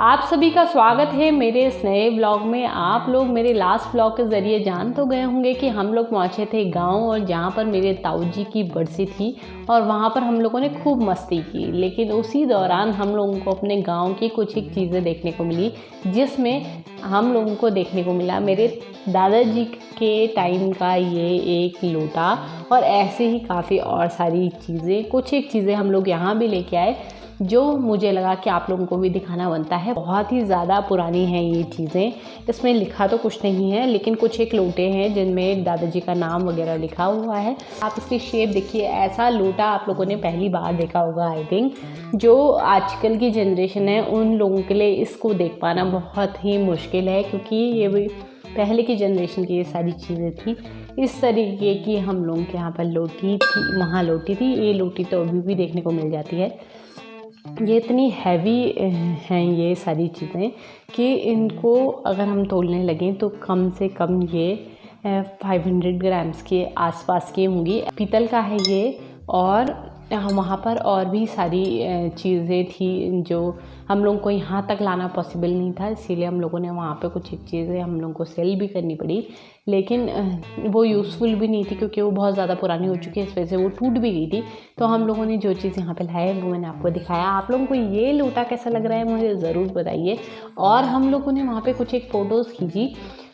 आप सभी का स्वागत है मेरे इस नए ब्लॉग में। आप लोग मेरे लास्ट ब्लॉग के ज़रिए जान तो गए होंगे कि हम लोग पहुँचे थे गांव और जहाँ पर मेरे ताऊ जी की बरसी थी और वहाँ पर हम लोगों ने खूब मस्ती की। लेकिन उसी दौरान हम लोगों को अपने गांव की कुछ एक चीज़ें देखने को मिली, जिसमें हम लोगों को देखने को मिला मेरे दादाजी के टाइम का ये एक लोटा और ऐसे ही काफ़ी और सारी चीज़ें। कुछ एक चीज़ें हम लोग यहाँ भी लेके आए जो मुझे लगा कि आप लोगों को भी दिखाना बनता है। बहुत ही ज़्यादा पुरानी हैं ये चीज़ें, इसमें लिखा तो कुछ नहीं है, लेकिन कुछ एक लोटे हैं जिनमें दादाजी का नाम वगैरह लिखा हुआ है। आप इसकी शेप देखिए, ऐसा लोटा आप लोगों ने पहली बार देखा होगा आई थिंक। जो आजकल की जनरेशन है उन लोगों के लिए इसको देख पाना बहुत ही मुश्किल है, क्योंकि ये भी पहले की जनरेशन की ये सारी चीज़ें थी। इस तरीके की हम लोगों के यहाँ पर लोटी थी, वहाँ लोटी थी। ये लोटी तो अभी भी देखने को मिल जाती है। ये इतनी हैवी हैं ये सारी चीज़ें कि इनको अगर हम तोलने लगें तो कम से कम ये 500 ग्राम्स के आसपास की होंगी। पीतल का है ये। और वहाँ पर और भी सारी चीज़ें थी जो हम लोगों को यहाँ तक लाना पॉसिबल नहीं था, इसीलिए हम लोगों ने वहाँ पे कुछ एक चीज़ें हम लोगों को सेल भी करनी पड़ी। लेकिन वो यूज़फुल भी नहीं थी क्योंकि वो बहुत ज़्यादा पुरानी हो चुकी है, इस वजह से वो टूट भी गई थी। तो हम लोगों ने जो चीज़ यहाँ पे लाए वो मैंने आपको दिखाया। आप लोगों को ये लोटा कैसा लग रहा है मुझे ज़रूर बताइए। और हम लोगों ने वहाँ पर कुछ एक फ़ोटोज़ खींची।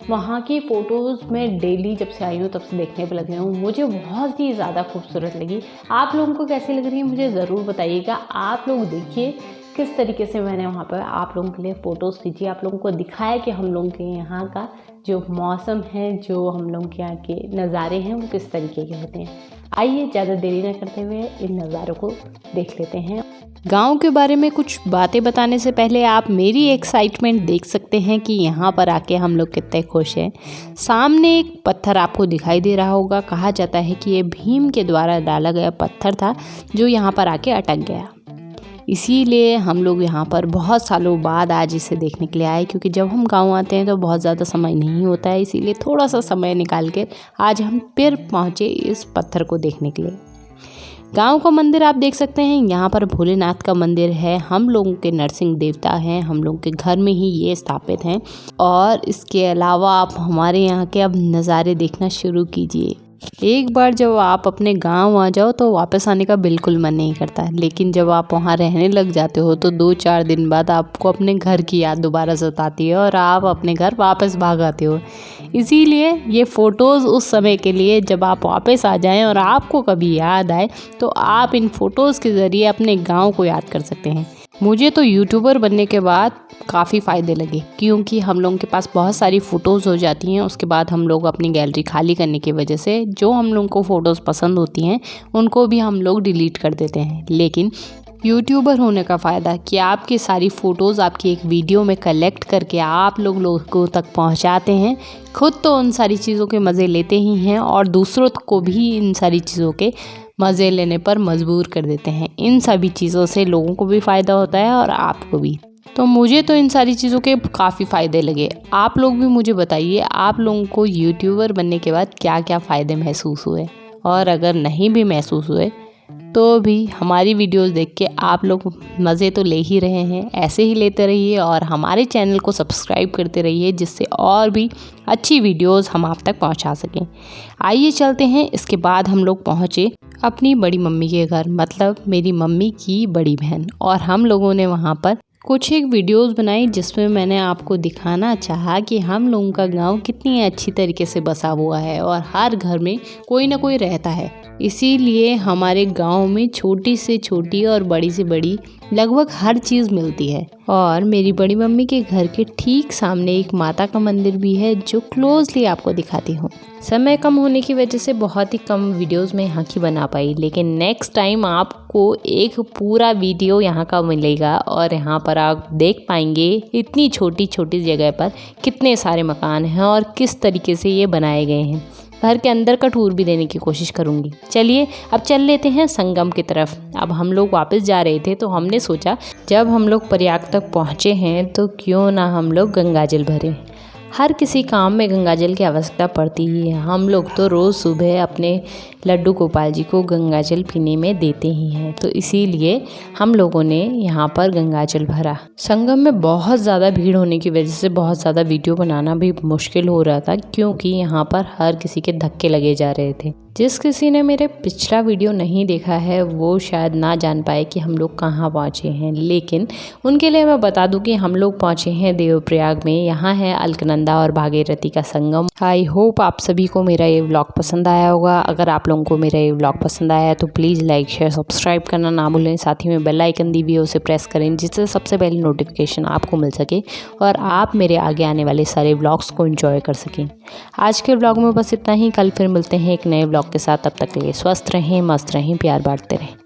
वहाँ की फ़ोटोज़ मैं डेली जब से आई हूँ तब से देखने पे लगी हूँ, मुझे बहुत ही ज़्यादा खूबसूरत लगी। आप लोगों को कैसी लग रही है मुझे ज़रूर बताइएगा। आप लोग देखिए किस तरीके से मैंने वहाँ पर आप लोगों के लिए फ़ोटोज़ खींची, आप लोगों को दिखाया कि हम लोगों के यहाँ का जो मौसम है, जो हम लोगों के यहाँ के नज़ारे हैं वो किस तरीके के होते हैं। आइए ज़्यादा देरी न करते हुए इन नज़ारों को देख लेते हैं। गांव के बारे में कुछ बातें बताने से पहले आप मेरी एक्साइटमेंट देख सकते हैं कि यहाँ पर आके हम लोग कितने खुश हैं। सामने एक पत्थर आपको दिखाई दे रहा होगा। कहा जाता है कि ये भीम के द्वारा डाला गया पत्थर था जो यहाँ पर आके अटक गया। इसीलिए हम लोग यहाँ पर बहुत सालों बाद आज इसे देखने के लिए आए, क्योंकि जब हम गांव आते हैं तो बहुत ज़्यादा समय नहीं होता है। इसीलिए थोड़ा सा समय निकाल के आज हम फिर पहुँचे इस पत्थर को देखने के लिए। गांव का मंदिर आप देख सकते हैं। यहाँ पर भोलेनाथ का मंदिर है। हम लोगों के नरसिंह देवता हैं, हम लोगों के घर में ही ये स्थापित हैं। और इसके अलावा आप हमारे यहाँ के अब नज़ारे देखना शुरू कीजिए। एक बार जब आप अपने गांव आ जाओ तो वापस आने का बिल्कुल मन नहीं करता, लेकिन जब आप वहाँ रहने लग जाते हो तो 2-4 दिन बाद आपको अपने घर की याद दोबारा सताती है और आप अपने घर वापस भाग आते हो। इसीलिए ये फ़ोटोज़ उस समय के लिए जब आप वापस आ जाएं और आपको कभी याद आए तो आप इन फ़ोटोज़ के ज़रिए अपने गाँव को याद कर सकते हैं। मुझे तो यूट्यूबर बनने के बाद काफ़ी फ़ायदे लगे, क्योंकि हम लोगों के पास बहुत सारी फ़ोटोज़ हो जाती हैं। उसके बाद हम लोग अपनी गैलरी खाली करने की वजह से जो हम लोगों को फ़ोटोज़ पसंद होती हैं उनको भी हम लोग डिलीट कर देते हैं। लेकिन यूट्यूबर होने का फ़ायदा कि आपकी सारी फ़ोटोज़ आपकी एक वीडियो में कलेक्ट करके आप लोगों तक पहुंचाते हैं। खुद तो उन सारी चीज़ों के मज़े लेते ही हैं और दूसरों को भी इन सारी चीज़ों के मज़े लेने पर मजबूर कर देते हैं। इन सभी चीज़ों से लोगों को भी फ़ायदा होता है और आपको भी। तो मुझे तो इन सारी चीज़ों के काफ़ी फ़ायदे लगे। आप लोग भी मुझे बताइए, आप लोगों को यूट्यूबर बनने के बाद क्या क्या फ़ायदे महसूस हुए, और अगर नहीं भी महसूस हुए तो भी हमारी वीडियोस देख के आप लोग मज़े तो ले ही रहे हैं। ऐसे ही लेते रहिए और हमारे चैनल को सब्सक्राइब करते रहिए, जिससे और भी अच्छी वीडियोस हम आप तक पहुंचा सकें। आइए चलते हैं। इसके बाद हम लोग पहुंचे अपनी बड़ी मम्मी के घर, मतलब मेरी मम्मी की बड़ी बहन, और हम लोगों ने वहां पर कुछ एक वीडियोस बनाई जिसमें मैंने आपको दिखाना चाहा कि हम लोगों का गांव कितनी अच्छी तरीके से बसा हुआ है और हर घर में कोई ना कोई रहता है। इसीलिए हमारे गांव में छोटी से छोटी और बड़ी से बड़ी लगभग हर चीज़ मिलती है। और मेरी बड़ी मम्मी के घर के ठीक सामने एक माता का मंदिर भी है जो क्लोजली आपको दिखाती हूँ। समय कम होने की वजह से बहुत ही कम वीडियोस में यहाँ की बना पाई, लेकिन नेक्स्ट टाइम आपको एक पूरा वीडियो यहाँ का मिलेगा और यहाँ पर आप देख पाएंगे इतनी छोटी छोटी जगह पर कितने सारे मकान हैं और किस तरीके से ये बनाए गए हैं। घर के अंदर का टूर भी देने की कोशिश करूँगी। चलिए अब चल लेते हैं संगम की तरफ। अब हम लोग वापस जा रहे थे तो हमने सोचा जब हम लोग प्रयाग तक पहुँचे हैं तो क्यों ना हम लोग गंगा जल भरें। हर किसी काम में गंगा जल की आवश्यकता पड़ती ही है। हम लोग तो रोज़ सुबह अपने लड्डू गोपाल जी को गंगा जल पीने में देते ही हैं, तो इसीलिए हम लोगों ने यहाँ पर गंगा जल भरा। संगम में बहुत ज़्यादा भीड़ होने की वजह से बहुत ज़्यादा वीडियो बनाना भी मुश्किल हो रहा था, क्योंकि यहाँ पर हर किसी के धक्के लगे जा रहे थे। जिस किसी ने मेरे पिछला वीडियो नहीं देखा है वो शायद ना जान पाए कि हम लोग कहाँ पहुँचे हैं, लेकिन उनके लिए मैं बता दूं कि हम लोग पहुँचे हैं देवप्रयाग में। यहाँ है अलकनंदा और भागीरथी का संगम। आई होप आप सभी को मेरा ये व्लॉग पसंद आया होगा। अगर आप लोगों को मेरा ये व्लॉग पसंद आया है तो प्लीज़ लाइक शेयर सब्सक्राइब करना ना भूलें। साथ ही में बेल आइकन दी हुई है उसे प्रेस करें, जिससे सबसे पहले नोटिफिकेशन आपको मिल सके और आप मेरे आगे आने वाले सारे व्लॉग्स को एंजॉय कर सकें। आज के व्लॉग में बस इतना ही। कल फिर मिलते हैं एक नए व्लॉग के साथ। तब तक के लिए स्वस्थ रहें, मस्त रहें, प्यार बांटते रहें।